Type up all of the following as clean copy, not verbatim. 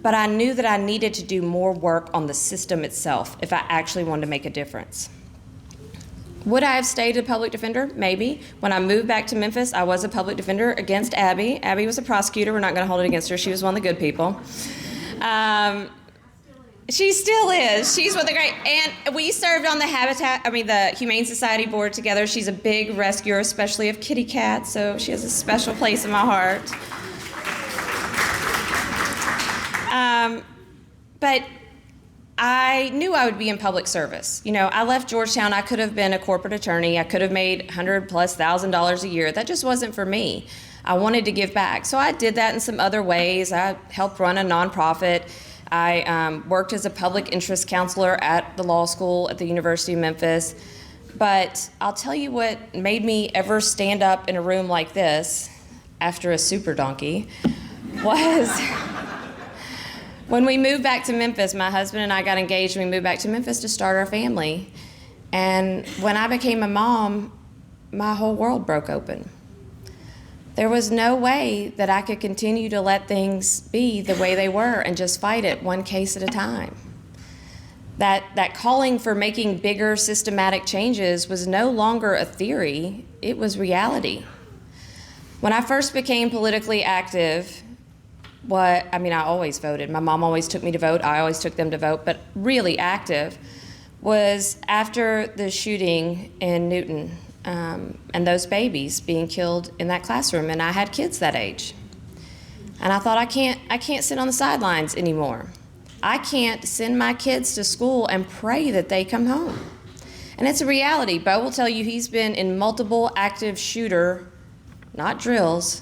but I knew that I needed to do more work on the system itself if I actually wanted to make a difference. Would I have stayed a public defender? Maybe. When I moved back to Memphis, I was a public defender against Abby. Abby was a prosecutor. We're not going to hold it against her. She was one of the good people. She still is. She's one of the great. And we served on the Humane Society board together. She's a big rescuer, especially of kitty cats, so she has a special place in my heart. But I knew I would be in public service. You know, I left Georgetown. I could have been a corporate attorney. I could have made $100,000+ a year. That just wasn't for me. I wanted to give back. So I did that in some other ways. I helped run a nonprofit. I worked as a public interest counselor at the law school at the University of Memphis. But I'll tell you what made me ever stand up in a room like this after a super donkey was when we moved back to Memphis. My husband and I got engaged and we moved back to Memphis to start our family. And when I became a mom, my whole world broke open. There was no way that I could continue to let things be the way they were and just fight it one case at a time. That calling for making bigger systematic changes was no longer a theory, it was reality. When I first became politically active, I always voted. My mom always took me to vote. I always took them to vote. But really active was after the shooting in Newton and those babies being killed in that classroom. And I had kids that age. And I thought, I can't sit on the sidelines anymore. I can't send my kids to school and pray that they come home. And it's a reality. Bo will tell you he's been in multiple active shooter, not drills,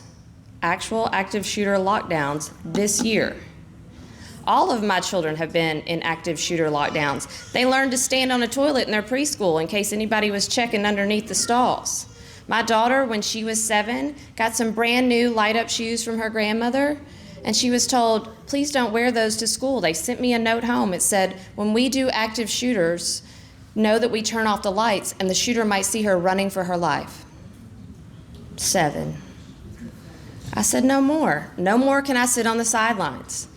actual active shooter lockdowns this year. All of my children have been in active shooter lockdowns. They learned to stand on a toilet in their preschool in case anybody was checking underneath the stalls. My daughter, when she was 7, got some brand new light-up shoes from her grandmother, and she was told, please don't wear those to school. They sent me a note home. It said, when we do active shooters, know that we turn off the lights and the shooter might see her running for her life. 7. I said, no more. No more can I sit on the sidelines.